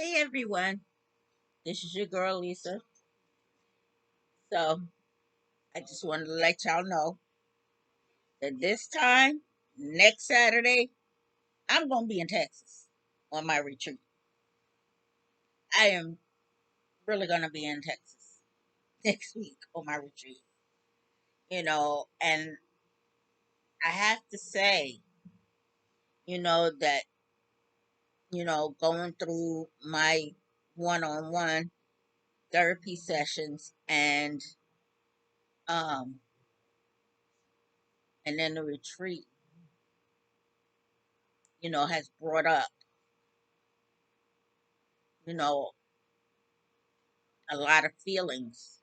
Hey everyone, this is your girl Lisa. So I just wanted to let y'all know that this time, next Saturday, I'm going to be in Texas on my retreat. I am really going to be in Texas next week on my retreat, and I have to say, that, going through my one on one therapy sessions um, and then the retreat, has brought up, you know, a lot of feelings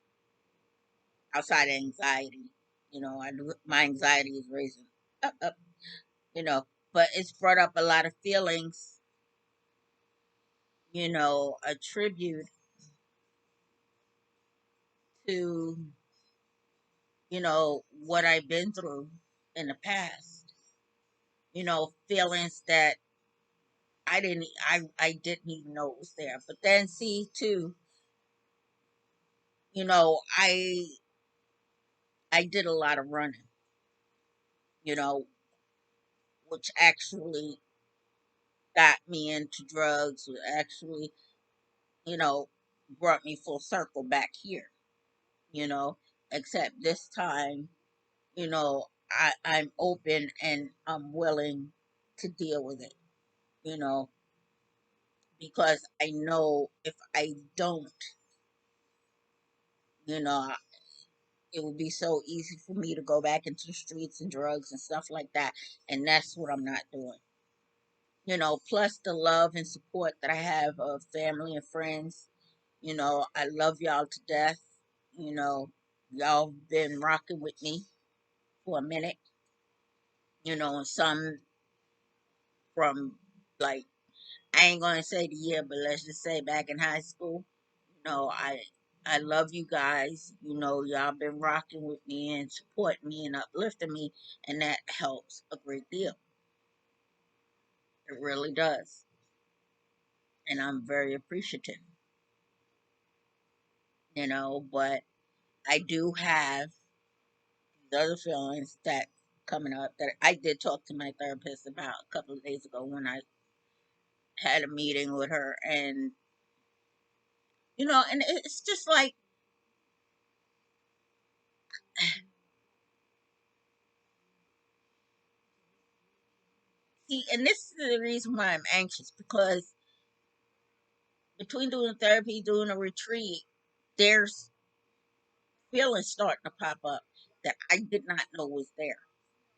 outside of anxiety. My anxiety is raising up, you know, but it's brought up a lot of feelings, attribute to, what I've been through in the past, feelings that I didn't even know it was there. But then see too, you know, I, I did a lot of running, you know, which actually got me into drugs, actually, you know, brought me full circle back here, you know, except this time, I'm open and I'm willing to deal with it, you know, because I know if I don't, you know, it would be so easy for me to go back into the streets and drugs and stuff like that. And that's what I'm not doing. Plus the love and support that I have of family and friends. I love y'all to death. You know, y'all been rocking with me for a minute. And some from, like, I ain't gonna say the year, but let's just say back in high school. I love you guys. Y'all been rocking with me and supporting me and uplifting me, and that helps a great deal. It really does. And I'm very appreciative, but I do have these other feelings that coming up that I did talk to my therapist about a couple of days ago when I had a meeting with her. And and it's just like, see, and this is the reason why I'm anxious, because between doing therapy, doing a retreat, there's feelings starting to pop up that I did not know was there.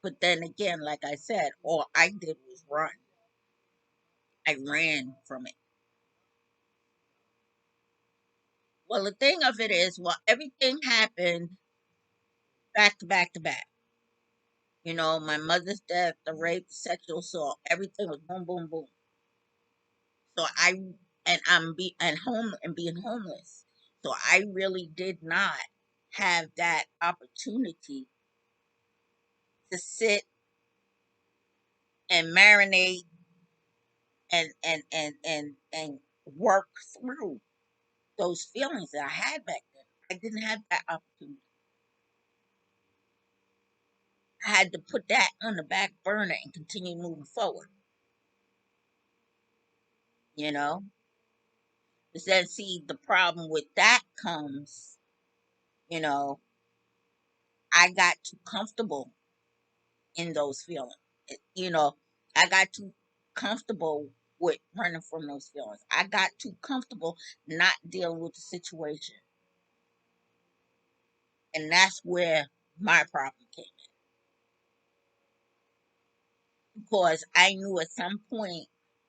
But then again, like I said, all I did was run. I ran from it. Well, the thing of it is, well, everything happened back to back to back. My mother's death, the rape, the sexual assault, everything was boom, boom, boom. So and home and being homeless. So I really did not have that opportunity to sit and marinate and work through those feelings that I had back then. I didn't have that opportunity. I had to put that on the back burner and continue moving forward, you know? But then see, the problem with that comes, you know, I got too comfortable in those feelings. You know, I got too comfortable with running from those feelings. I got too comfortable not dealing with the situation. And that's where my problem came in. Because I knew at some point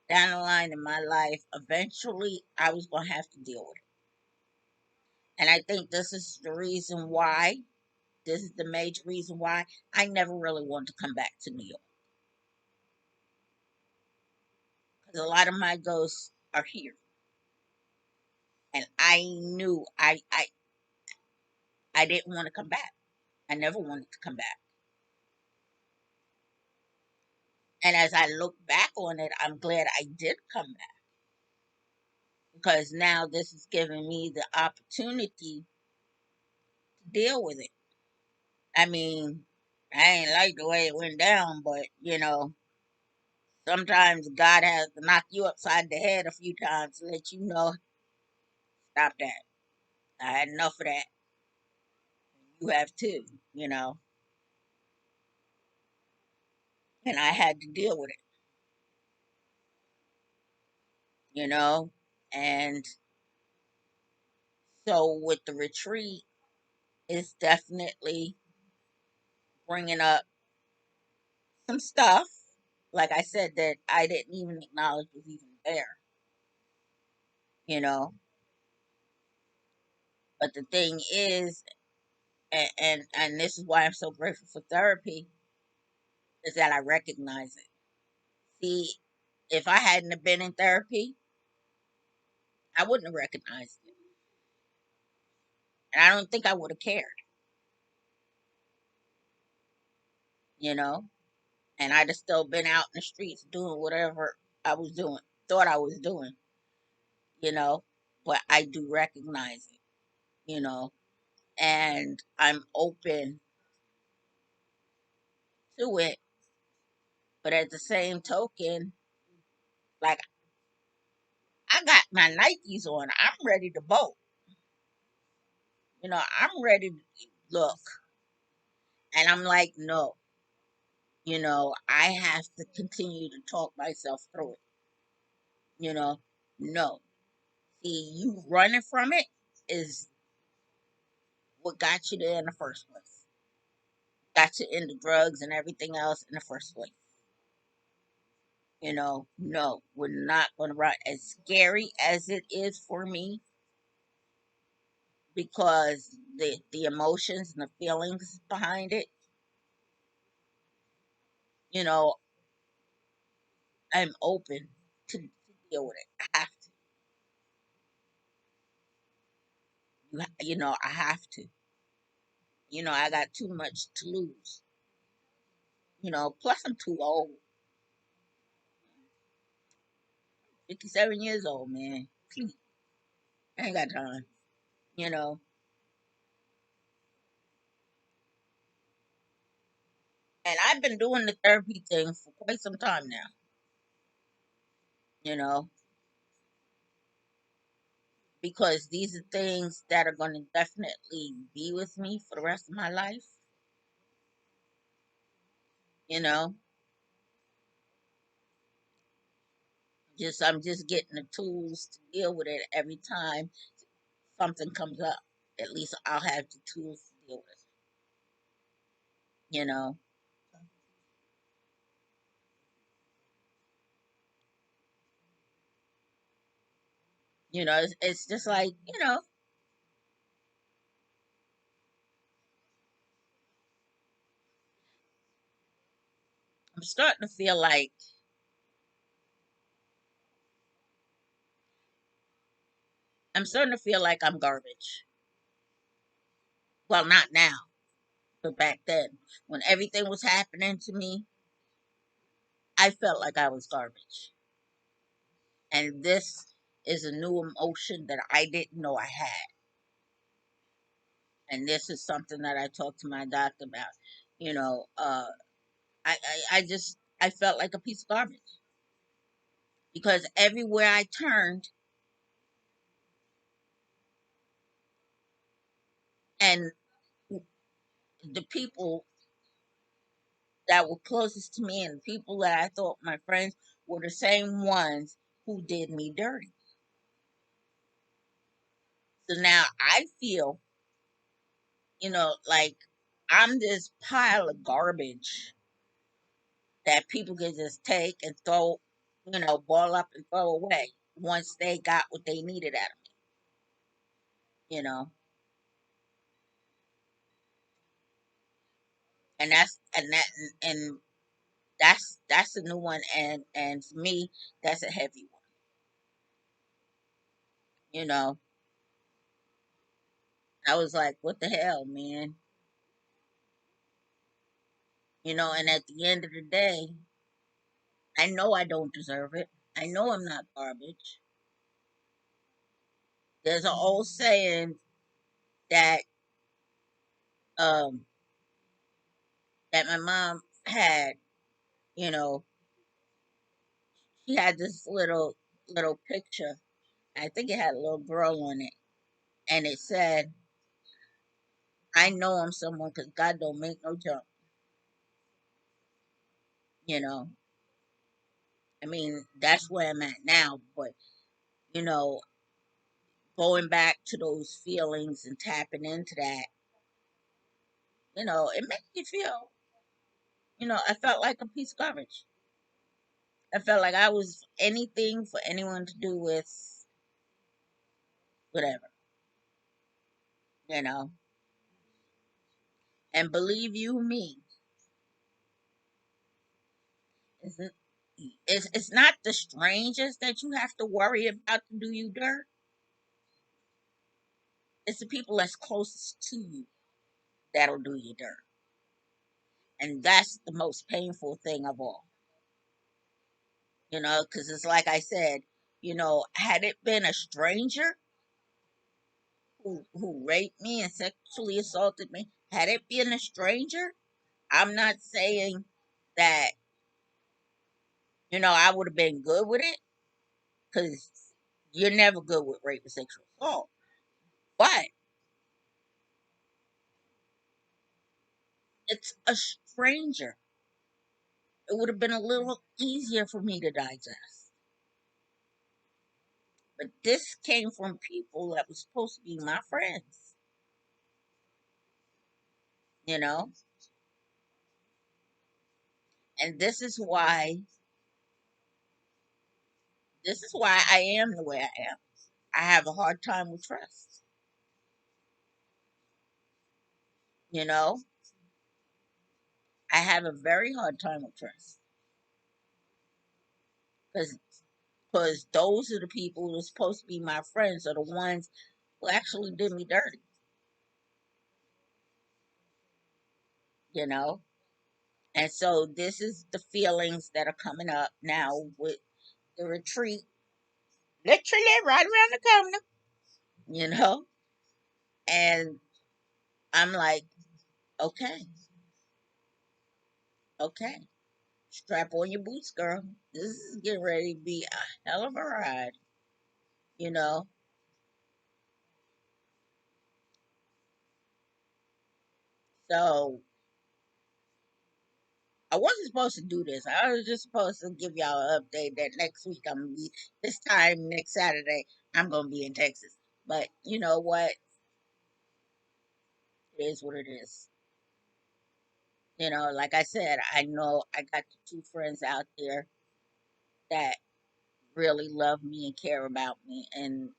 down the line in my life, eventually I was going to have to deal with it. And I think this is the reason why, this is the major reason why I never really wanted to come back to New York. Because a lot of my ghosts are here. And I knew I didn't want to come back. I never wanted to come back. And as I look back on it, I'm glad I did come back. because now this is giving me the opportunity to deal with it. I mean, I ain't like the way it went down, but sometimes God has to knock you upside the head a few times to let you know, stop that. I had enough of that. You have too, you know, and I had to deal with it. And so with the retreat, it's definitely bringing up some stuff, like I said, that I didn't even acknowledge was even there, you know. But the thing is, and this is why I'm so grateful for therapy, is that I recognize it. See, if I hadn't have been in therapy, I wouldn't have recognized it, and I don't think I would have cared, you know. And I'd have still been out in the streets doing whatever I was doing, thought I was doing, you know. But I do recognize it, you know, and I'm open to it. But at the same token, like, I got my Nikes on, I'm ready to bolt, I'm ready to look, and I'm like, no, I have to continue to talk myself through it, you know, no. See, you running from it is what got you there in the first place. Got you into drugs and everything else in the first place. No, we're not going to run. As scary as it is for me, because the emotions and the feelings behind it, you know, I'm open to deal with it. I have to. I have to. I got too much to lose. Plus I'm too old. 57 years old, man. Please, I ain't got time. You know, and I've been doing the therapy thing for quite some time now. You know, because these are things that are going to definitely be with me for the rest of my life. You know, I'm just getting the tools to deal with it every time something comes up. At least I'll have the tools to deal with it. You know, it's just like I'm starting to feel like I'm garbage. Well, not now, but back then, when everything was happening to me, I felt like I was garbage. And this is a new emotion that I didn't know I had. And this is something that I talked to my doctor about. You know, uh, I felt like a piece of garbage because everywhere I turned, and the people that were closest to me and the people that I thought my friends were the same ones who did me dirty. So now I feel, like I'm this pile of garbage that people can just take and throw, ball up and throw away once they got what they needed out of me, and and that's a new one, and for me, that's a heavy one, you know. I was like, what the hell, man, and at the end of the day, I know I don't deserve it. I know I'm not garbage, There's an old saying that um that my mom had, you know, she had this little picture. I think it had a little girl on it, and it said, "I know I'm someone because God don't make no junk." You know, I mean that's where I'm at now. But you know, going back to those feelings and tapping into that, it makes me feel, I felt like a piece of garbage. I felt like I was anything for anyone to do with whatever, you know. And believe you me, it's, it's not the strangers that you have to worry about to do you dirt. It's the people that's closest to you that'll do you dirt. And that's the most painful thing of all, because it's like I said, had it been a stranger who raped me and sexually assaulted me, had it been a stranger, I'm not saying that, I would have been good with it because you're never good with rape and sexual assault. But it's a stranger. It would have been a little easier for me to digest. But this came from people that was supposed to be my friends, you know? And this is why I am the way I am. I have a hard time with trust, you know? I have a very hard time with trust because those are the people who are supposed to be my friends are the ones who actually did me dirty, you know? And so this is the feelings that are coming up now with the retreat, literally right around the corner, you know? And I'm like, okay, okay, strap on your boots, girl. This is getting ready to be a hell of a ride, you know? So I wasn't supposed to do this. I was just supposed to give y'all an update that next week I'm gonna be this time next Saturday I'm gonna be in Texas. But you know what? It is what it is. Like I said, I know I got the two friends out there that really love me and care about me and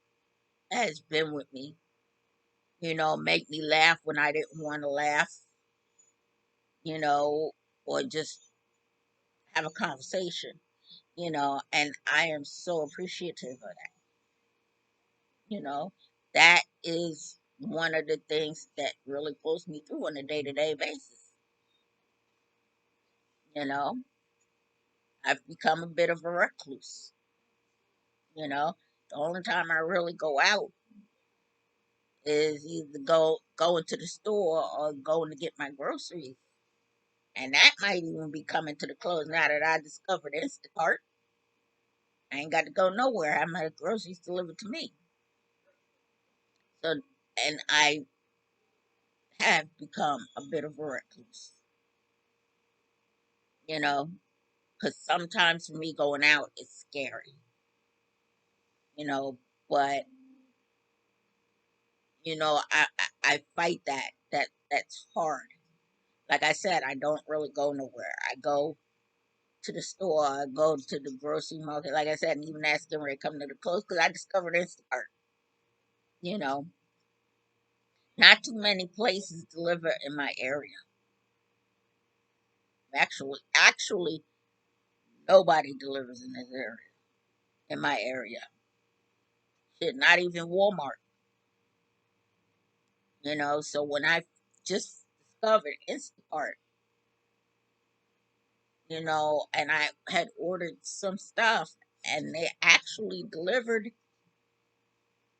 has been with me, make me laugh when I didn't want to laugh, you know, or just have a conversation, and I am so appreciative of that, you know. That is one of the things that really pulls me through on a day-to-day basis, you know. I've become a bit of a recluse, you know. The only time I really go out is either going to the store or going to get my groceries. And that might even be coming to the close now that I discovered Instacart. I ain't got to go nowhere. I have my groceries delivered to me. So, and I have become a bit of a recluse, you know, because sometimes for me going out is scary, you know, but I fight that. That's hard. Like I said, I don't really go nowhere. I go to the store, I go to the grocery market. Like I said, and even asking where it come to the clothes because I discovered Instacart. You know, not too many places deliver in my area. Actually, nobody delivers in this area. In my area, shit, not even Walmart. So when I just discovered Instacart, and I had ordered some stuff, and they actually delivered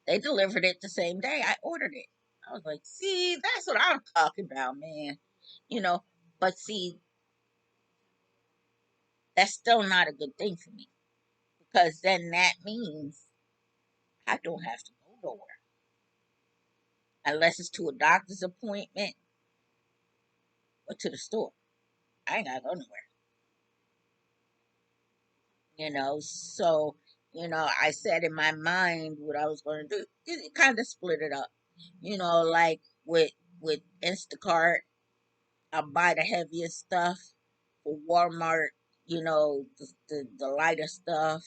They delivered it the same day I ordered it. I was like, see, that's what I'm talking about, man. You know, but see, that's still not a good thing for me because then that means I don't have to go nowhere unless it's to a doctor's appointment or to the store. I ain't gotta go nowhere, So, I said in my mind what I was going to do. It kind of split it up, like with Instacart. I buy the heaviest stuff for Walmart, the lighter stuff,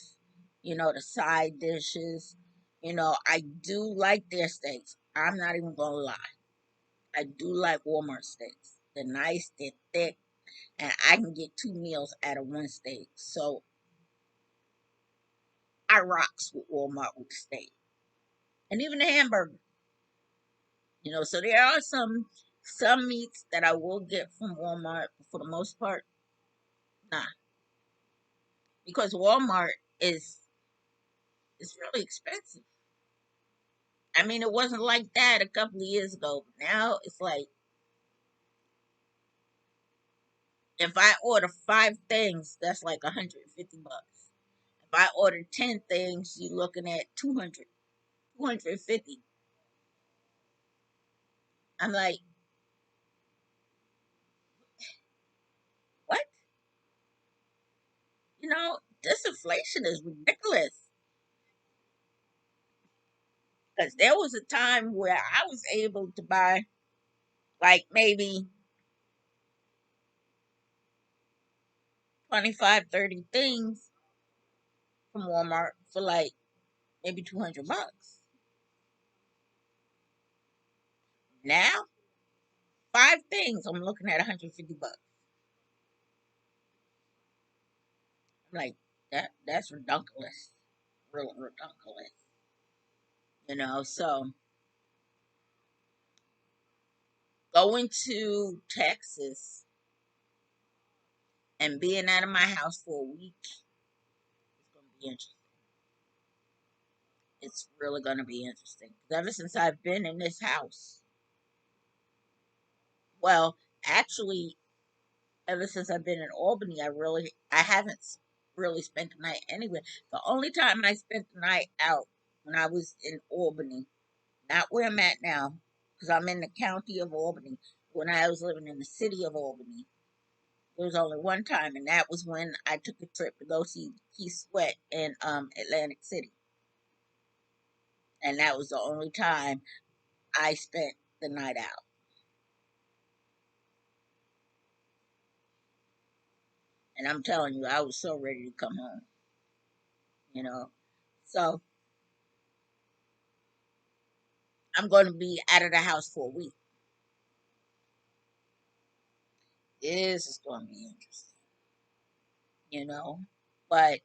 the side dishes. I do like their steaks. I'm not even gonna lie. I do like Walmart steaks. They're nice, they're thick, and I can get two meals out of one steak. So I rocks with Walmart with the steak. And even the hamburger. So there are some meats that I will get from Walmart, but for the most part, nah. Because Walmart is really expensive. I mean, it wasn't like that a couple of years ago. But now it's like if I order 5 things, that's like $150. If I order 10 things, you're looking at 250. I'm like, what? This inflation is ridiculous. Because there was a time where I was able to buy like maybe 25, 30 things from Walmart for like maybe $200. Now, 5 things, I'm looking at $150. I'm like, that's ridiculous. Real ridiculous. So going to Texas and being out of my house for a week is going to be interesting. It's really going to be interesting. 'Cause ever since I've been in this house, well, actually, ever since I've been in Albany, I haven't really spent the night anywhere. The only time I spent the night out when I was in Albany, not where I'm at now, because I'm in the county of Albany. When I was living in the city of Albany, there was only one time, and that was when I took a trip to go see Keith Sweat in Atlantic City, and that was the only time I spent the night out. And I'm telling you, I was so ready to come home. You know, so I'm going to be out of the house for a week. This is going to be interesting. You know, but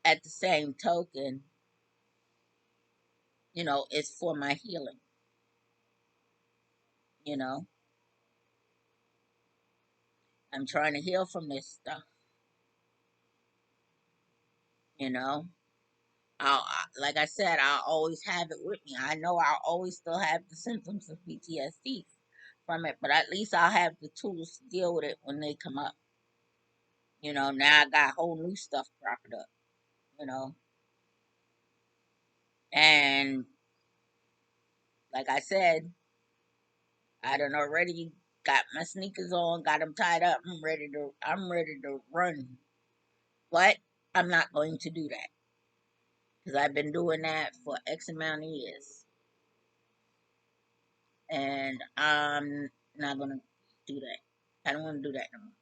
at the same token, it's for my healing. You know, I'm trying to heal from this stuff. You know, like I said, I'll always have it with me. I know I'll always still have the symptoms of PTSD from it, but at least I'll have the tools to deal with it when they come up. Now I got whole new stuff cropping up. You know, and like I said, I done already got my sneakers on, got them tied up. I'm ready to run, but I'm not going to do that because I've been doing that for X amount of years, and I'm not gonna do that. I don't want to do that no more.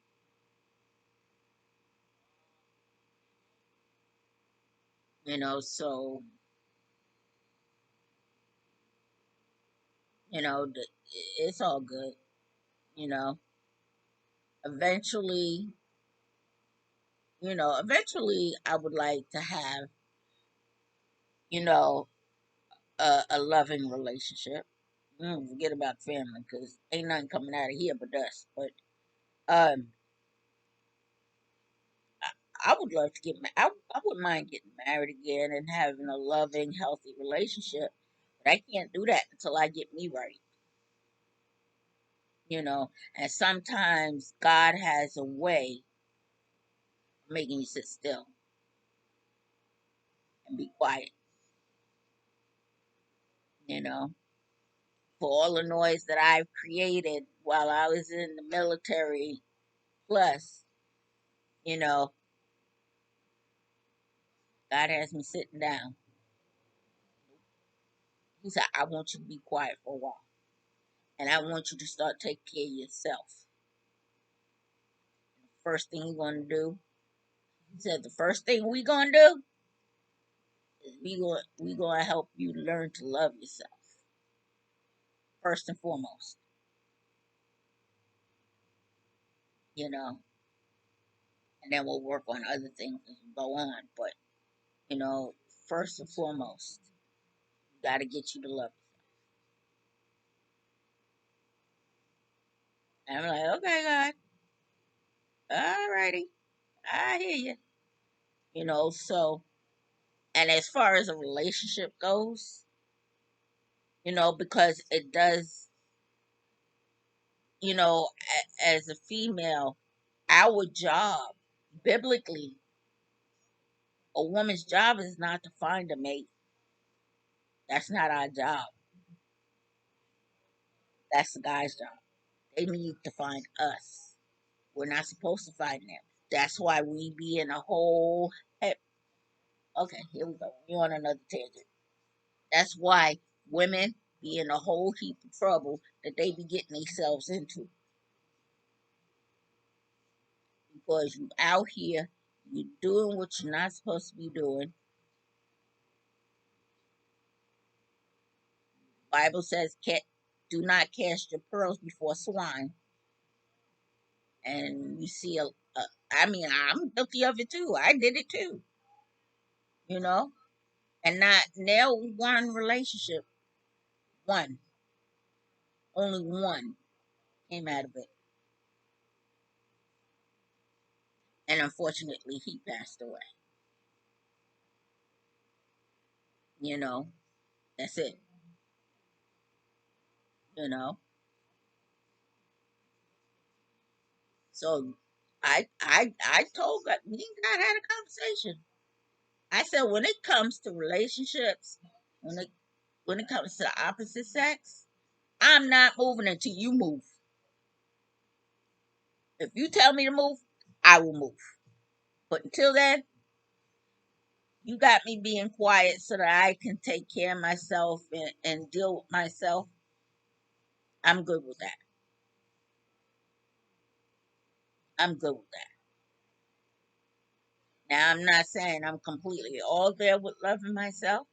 So it's all good. You know, eventually, I would like to have you know a loving relationship. Forget about family because ain't nothing coming out of here but us. But um, I would love to I wouldn't mind getting married again and having a loving, healthy relationship. But I can't do that until I get me right, you know. And sometimes God has a way of making you sit still and be quiet, you know. For all the noise that I've created while I was in the military, plus, you know, God has me sitting down. He said, I want you to be quiet for a while. And I want you to start taking care of yourself. First thing you're gonna do, he said, the first thing we gonna do is we gonna help you learn to love yourself first and foremost. You know, and then we'll work on other things as we go on. But you know, first and foremost, we got to get you to love yourself. And I'm like, okay, God, all righty, I hear you. You know, so and as far as a relationship goes, you know, because it does, you know, as a female, our job, biblically, a woman's job is not to find a mate. That's not our job. That's the guy's job. They need to find us. We're not supposed to find them. That's why we be in a whole. Okay, here we go. We're on another tangent. That's why women be in a whole heap of trouble that they be getting themselves into because you out here, you doing what you're not supposed to be doing. Bible says, "Do not cast your pearls before swine." And you see I mean, I'm guilty of it too. I did it too, you know, and not nail one relationship, one, only one came out of it, and unfortunately, he passed away. You know, that's it. You know, so I told God, me and God had a conversation. I said, when it comes to relationships, when it when it comes to the opposite sex, I'm not moving until you move. If you tell me to move, I will move. But until then, you got me being quiet so that I can take care of myself and deal with myself. I'm good with that. I'm good with that. Now, I'm not saying I'm completely all there with loving myself,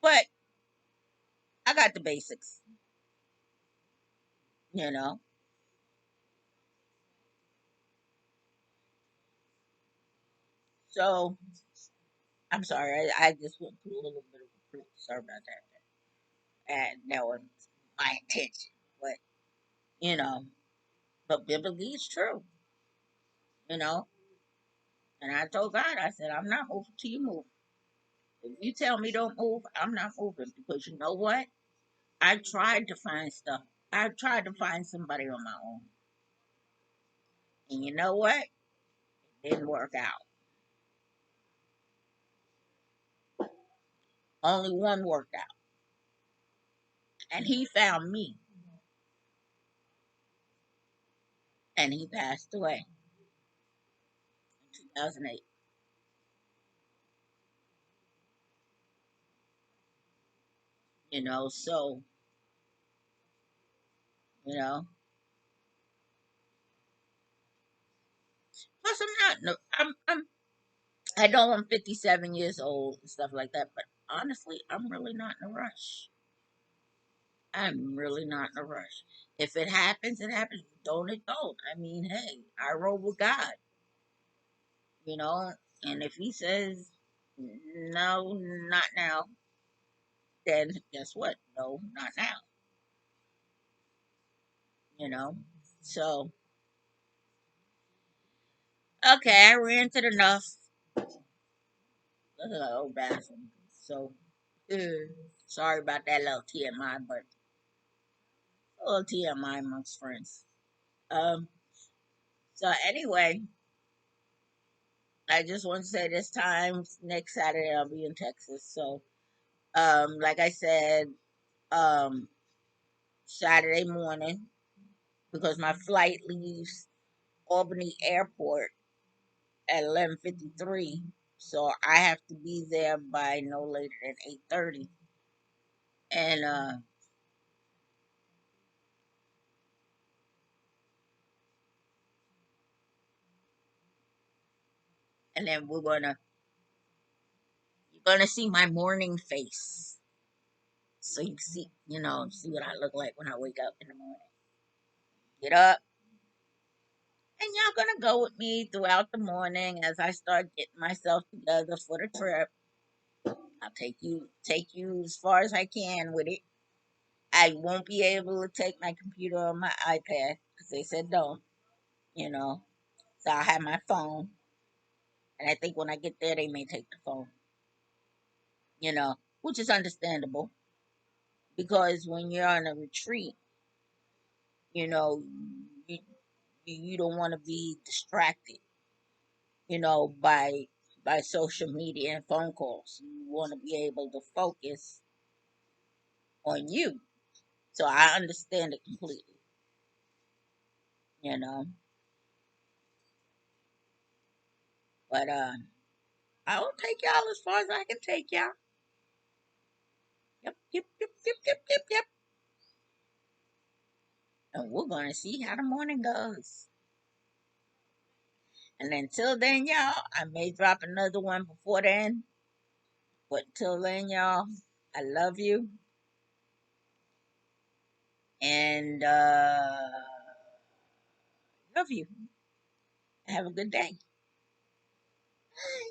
but I got the basics, you know. So I'm sorry, I just went through a little bit of a creep. Sorry about that. And that was my intention. But, you know, but biblically it's true, you know. And I told God, I said, I'm not moving till you move. If you tell me don't move, I'm not moving because you know what? I tried to find stuff. I tried to find somebody on my own. And you know what? It didn't work out. Only one worked out. And he found me. And he passed away in 2008. You know, so, you know. Plus I'm not no I know I'm 57 years old and stuff like that, but honestly, I'm really not in a rush. I'm really not in a rush. If it happens, it happens. Don't it don't. I mean, hey, I roll with God, you know. And if He says no, not now, then guess what? No, not now. You know. So Okay, I ranted enough. Oh, bathroom. So, sorry about that little TMI, but a little TMI amongst friends. Um, so anyway, I just want to say this time next Saturday I'll be in Texas. So, like I said, um, Saturday morning because my flight leaves Albany Airport at 11:53, so I have to be there by no later than 8:30, and then you're gonna see my morning face, so you can see see what I look like when I wake up in the morning. Get up, and y'all gonna go with me throughout the morning as I start getting myself together for the trip. I'll take you as far as I can with it. I won't be able to take my computer or my iPad because they said don't, you know. So I have my phone, and I think when I get there, they may take the phone, which is understandable because when you're on a retreat, you know, you you don't want to be distracted, by social media and phone calls. You want to be able to focus on you. So I understand it completely, you know. But I will take y'all as far as I can take y'all. Yep, yep, yep, yep, yep, yep, yep. And we're gonna see how the morning goes. And until then, y'all, I may drop another one before then. But until then, y'all, I love you. And love you. Have a good day. Bye.